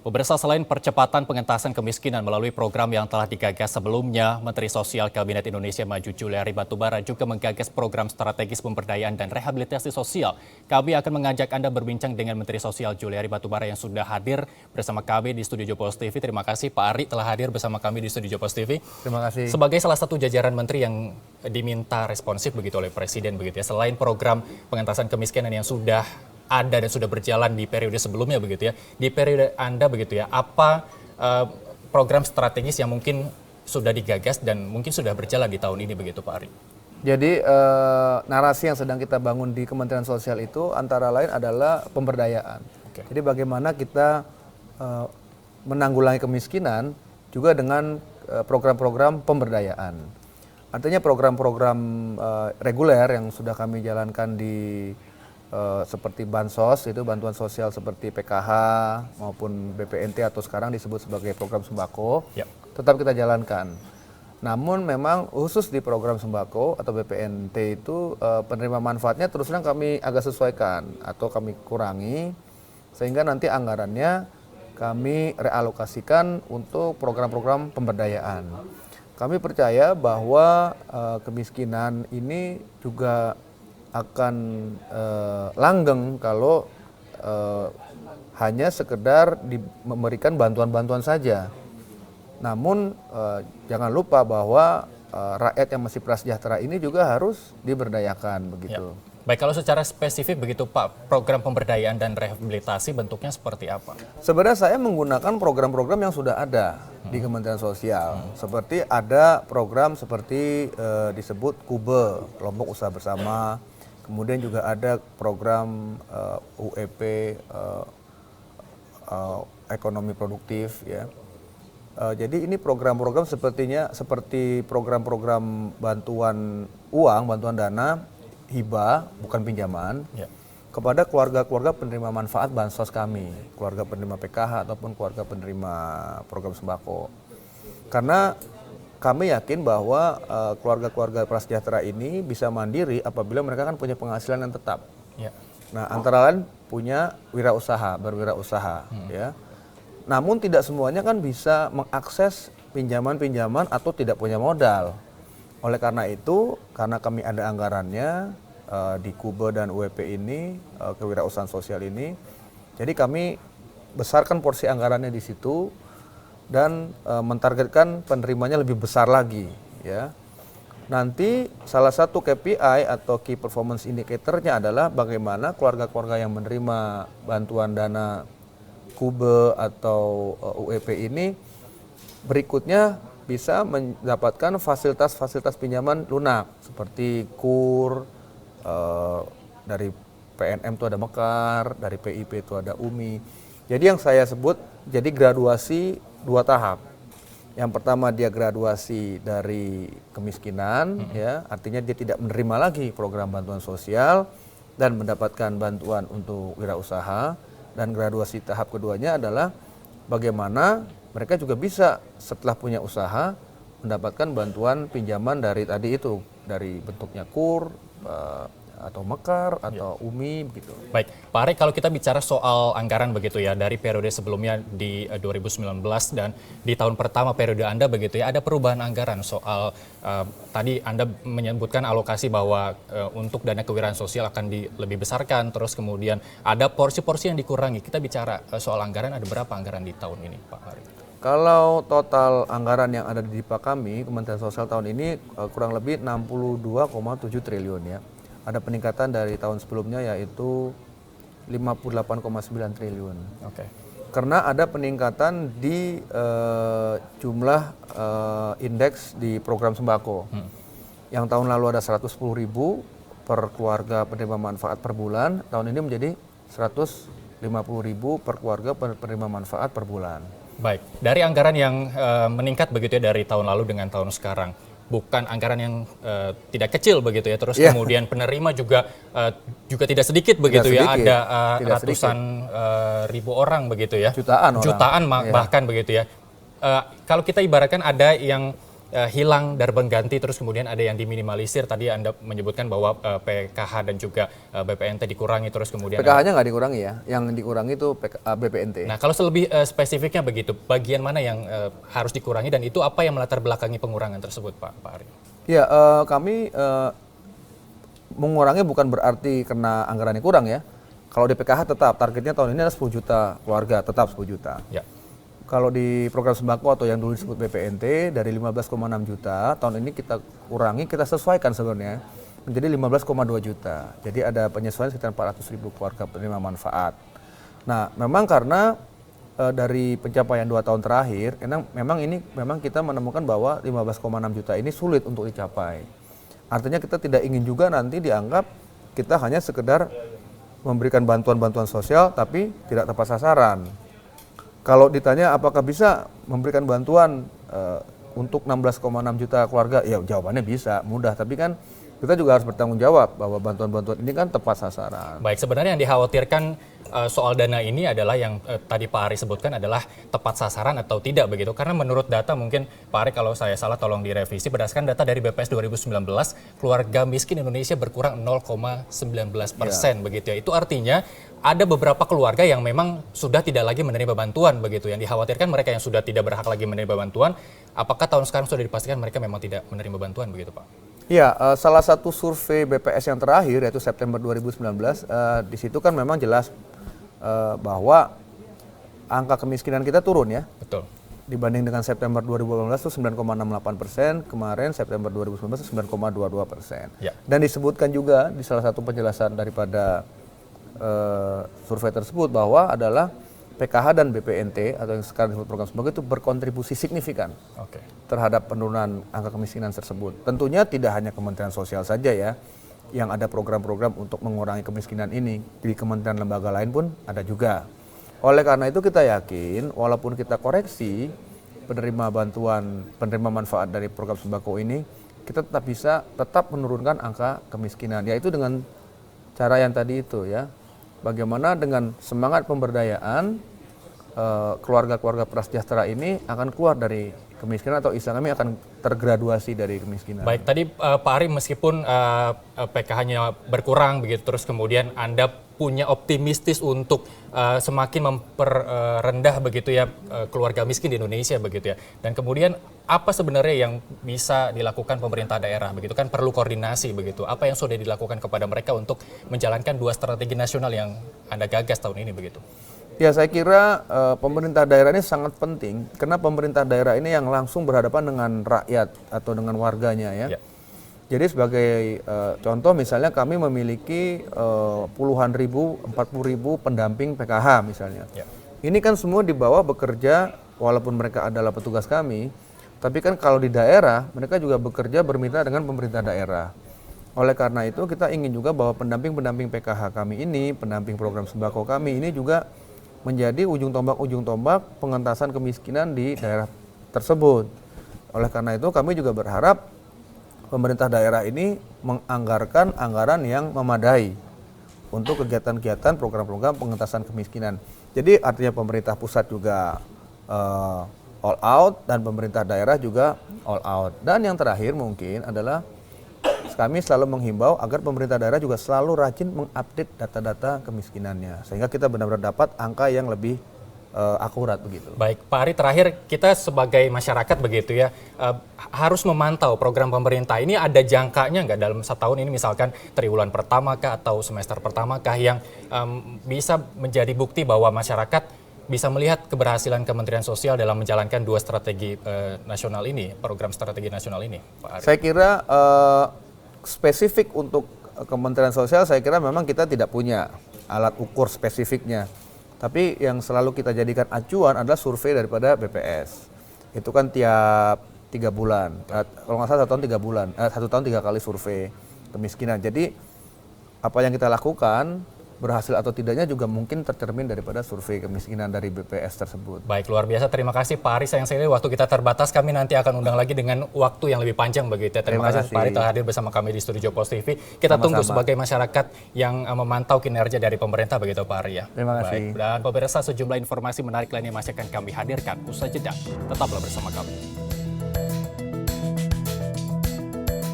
Pemirsa, selain percepatan pengentasan kemiskinan melalui program yang telah digagas sebelumnya, Menteri Sosial Kabinet Indonesia Maju Juliari Batubara juga menggagas program strategis pemberdayaan dan rehabilitasi sosial. Kami akan mengajak Anda berbincang dengan Menteri Sosial Juliari Batubara yang sudah hadir bersama kami di Studio Jopos TV. Terima kasih Pak Ari telah hadir bersama kami di Studio Jopos TV. Terima kasih. Sebagai salah satu jajaran menteri yang diminta responsif begitu oleh Presiden begitu ya, selain program pengentasan kemiskinan yang sudah ada dan sudah berjalan di periode sebelumnya begitu ya. Di periode Anda begitu ya, apa program strategis yang mungkin sudah digagas dan mungkin sudah berjalan di tahun ini begitu Pak Ari? Jadi narasi yang sedang kita bangun di Kementerian Sosial itu antara lain adalah pemberdayaan. Oke. Jadi bagaimana kita menanggulangi kemiskinan juga dengan program-program pemberdayaan. Artinya program-program reguler yang sudah kami jalankan di seperti bansos, itu bantuan sosial seperti PKH maupun BPNT atau sekarang disebut sebagai program sembako, tetap kita jalankan. Namun memang khusus di program sembako atau BPNT itu penerima manfaatnya terus terang kami agak sesuaikan atau kami kurangi sehingga nanti anggarannya kami realokasikan untuk program-program pemberdayaan. Kami percaya bahwa kemiskinan ini juga akan langgeng kalau hanya sekedar memberikan bantuan-bantuan saja. Namun jangan lupa bahwa rakyat yang masih prasejahtera ini juga harus diberdayakan begitu. Ya. Baik, kalau secara spesifik begitu Pak, program pemberdayaan dan rehabilitasi bentuknya seperti apa? Sebenarnya saya menggunakan program-program yang sudah ada di Kementerian Sosial. Seperti ada program seperti disebut KUBE, Kelompok Usaha Bersama. Kemudian juga ada program UEP, ekonomi produktif ya. Jadi ini program-program seperti program-program bantuan uang, bantuan dana, hibah, bukan pinjaman, kepada keluarga-keluarga penerima manfaat bansos kami, keluarga penerima PKH ataupun keluarga penerima program sembako. Karena kami yakin bahwa keluarga-keluarga prasejahtera ini bisa mandiri apabila mereka kan punya penghasilan yang tetap. Nah, antara lain punya berwirausaha, ya. Namun tidak semuanya kan bisa mengakses pinjaman-pinjaman atau tidak punya modal. Oleh karena itu, karena kami ada anggarannya di KUBE dan UEP ini, kewirausahaan sosial ini, jadi kami besarkan porsi anggarannya di situ dan mentargetkan penerimanya lebih besar lagi, ya. Nanti salah satu KPI atau Key Performance Indicator-nya adalah bagaimana keluarga-keluarga yang menerima bantuan dana KUBE atau UEP ini berikutnya bisa mendapatkan fasilitas-fasilitas pinjaman lunak seperti KUR, dari PNM itu ada Mekar, dari PIP itu ada UMI. Jadi yang saya sebut jadi graduasi 2 tahap. Yang pertama dia graduasi dari kemiskinan, ya, artinya dia tidak menerima lagi program bantuan sosial dan mendapatkan bantuan untuk wirausaha. Dan graduasi tahap keduanya adalah bagaimana mereka juga bisa setelah punya usaha mendapatkan bantuan pinjaman dari tadi itu, dari bentuknya KUR, atau Mekar, atau UMI begitu. Baik, Pak Ari, kalau kita bicara soal anggaran begitu ya, dari periode sebelumnya di 2019 dan di tahun pertama periode Anda begitu ya, ada perubahan anggaran soal tadi Anda menyebutkan alokasi bahwa untuk dana kewirausahaan sosial akan lebih besarkan, terus kemudian ada porsi-porsi yang dikurangi. Kita bicara soal anggaran, ada berapa anggaran di tahun ini, Pak Ari? Kalau total anggaran yang ada di DIPA kami, Kementerian Sosial tahun ini kurang lebih 62,7 triliun ya. Ada peningkatan dari tahun sebelumnya yaitu 58,9 triliun. Oke. Karena ada peningkatan di jumlah indeks di program sembako. Yang tahun lalu ada 110.000 per keluarga penerima manfaat per bulan, tahun ini menjadi 150.000 per keluarga penerima manfaat per bulan. Baik, dari anggaran yang meningkat begitu ya dari tahun lalu dengan tahun sekarang, bukan anggaran yang tidak kecil begitu ya, terus kemudian penerima juga tidak sedikit begitu ya, ada ratusan ribu orang begitu ya, jutaan bahkan begitu ya. Kalau kita ibaratkan ada yang hilang dan berganti, terus kemudian ada yang diminimalisir. Tadi Anda menyebutkan bahwa PKH dan juga BPNT dikurangi, terus kemudian PKH-nya nggak dikurangi ya, yang dikurangi itu BPNT. Nah, kalau lebih spesifiknya begitu, bagian mana yang harus dikurangi dan itu apa yang melatar belakangi pengurangan tersebut, Pak Ari? Ya, kami mengurangi bukan berarti karena anggarannya kurang ya. Kalau di PKH tetap targetnya tahun ini adalah 10 juta keluarga, tetap 10 juta. Ya. Kalau di program sembako atau yang dulu disebut BPNT dari 15,6 juta, tahun ini kita kurangi, kita sesuaikan sebenarnya menjadi 15,2 juta. Jadi ada penyesuaian sekitar 400.000 keluarga penerima manfaat. Nah, memang karena dari pencapaian 2 tahun terakhir, memang kita menemukan bahwa 15,6 juta ini sulit untuk dicapai. Artinya kita tidak ingin juga nanti dianggap kita hanya sekedar memberikan bantuan-bantuan sosial tapi tidak tepat sasaran. Kalau ditanya apakah bisa memberikan bantuan untuk 16,6 juta keluarga, ya jawabannya bisa, mudah. Tapi kan kita juga harus bertanggung jawab bahwa bantuan-bantuan ini kan tepat sasaran. Baik, sebenarnya yang dikhawatirkan soal dana ini adalah yang tadi Pak Ari sebutkan adalah tepat sasaran atau tidak begitu. Karena menurut data mungkin Pak Ari kalau saya salah tolong direvisi, berdasarkan data dari BPS 2019, keluarga miskin Indonesia berkurang 0,19% begitu ya. Itu artinya ada beberapa keluarga yang memang sudah tidak lagi menerima bantuan begitu. Yang dikhawatirkan mereka yang sudah tidak berhak lagi menerima bantuan, apakah tahun sekarang sudah dipastikan mereka memang tidak menerima bantuan begitu, Pak? Ya, salah satu survei BPS yang terakhir yaitu September 2019, di situ kan memang jelas bahwa angka kemiskinan kita turun ya. Betul. Dibanding dengan September 2018 itu 9,68%, kemarin September 2019 itu 9,22%. Ya. Dan disebutkan juga di salah satu penjelasan daripada survei tersebut bahwa adalah PKH dan BPNT atau yang sekarang disebut program sembako itu berkontribusi signifikan terhadap penurunan angka kemiskinan tersebut. Tentunya tidak hanya Kementerian Sosial saja ya yang ada program-program untuk mengurangi kemiskinan ini, di kementerian lembaga lain pun ada juga. Oleh karena itu kita yakin walaupun kita koreksi penerima bantuan, penerima manfaat dari program sembako ini, kita tetap menurunkan angka kemiskinan, yaitu dengan cara yang tadi itu ya. Bagaimana dengan semangat pemberdayaan keluarga-keluarga prasejahtera ini akan keluar dari kemiskinan atau istilah kami akan tergraduasi dari kemiskinan. Baik, tadi Pak Ari meskipun PKH-nya berkurang begitu, terus kemudian Anda punya optimistis untuk semakin memperendah begitu ya keluarga miskin di Indonesia begitu ya. Dan kemudian apa sebenarnya yang bisa dilakukan pemerintah daerah begitu kan perlu koordinasi begitu. Apa yang sudah dilakukan kepada mereka untuk menjalankan 2 strategi nasional yang Anda gagas tahun ini begitu? Ya, saya kira pemerintah daerah ini sangat penting karena pemerintah daerah ini yang langsung berhadapan dengan rakyat atau dengan warganya ya. Jadi sebagai contoh misalnya kami memiliki puluhan ribu, 40.000 pendamping PKH misalnya. Ini kan semua di bawah bekerja walaupun mereka adalah petugas kami, tapi kan kalau di daerah mereka juga bekerja bermitra dengan pemerintah daerah. Oleh karena itu kita ingin juga bahwa pendamping-pendamping PKH kami ini, pendamping program sembako kami ini juga menjadi ujung tombak pengentasan kemiskinan di daerah tersebut. Oleh karena itu kami juga berharap pemerintah daerah ini menganggarkan anggaran yang memadai untuk kegiatan-kegiatan program-program pengentasan kemiskinan. Jadi artinya pemerintah pusat juga all out dan pemerintah daerah juga all out. Dan yang terakhir mungkin adalah kami selalu menghimbau agar pemerintah daerah juga selalu rajin mengupdate data-data kemiskinannya sehingga kita benar-benar dapat angka yang lebih akurat begitu. Baik, Pak Ari, terakhir kita sebagai masyarakat begitu ya harus memantau program pemerintah ini ada jangkanya nggak dalam 1 tahun ini misalkan triwulan pertama kah atau semester pertama kah yang bisa menjadi bukti bahwa masyarakat bisa melihat keberhasilan Kementerian Sosial dalam menjalankan 2 strategi nasional ini, program strategi nasional ini, Pak Ari? Saya kira spesifik untuk Kementerian Sosial saya kira memang kita tidak punya alat ukur spesifiknya. Tapi yang selalu kita jadikan acuan adalah survei daripada BPS. Itu kan tiap 3 bulan. Kalau nggak salah 1 tahun 3 bulan. 1 tahun 3 kali survei kemiskinan. Jadi apa yang kita lakukan berhasil atau tidaknya juga mungkin tercermin daripada survei kemiskinan dari BPS tersebut. Baik, luar biasa. Terima kasih Pak Ari. Sayang sekali waktu kita terbatas. Kami nanti akan undang lagi dengan waktu yang lebih panjang begitu. Terima kasih Pak Ari telah hadir bersama kami di Studio Pos TV. Kita tunggu sebagai masyarakat yang memantau kinerja dari pemerintah begitu Pak Ari ya. Terima kasih. Baik. Dan pemirsa, sejumlah informasi menarik lainnya masih akan kami hadirkan usai jeda. Tetaplah bersama kami.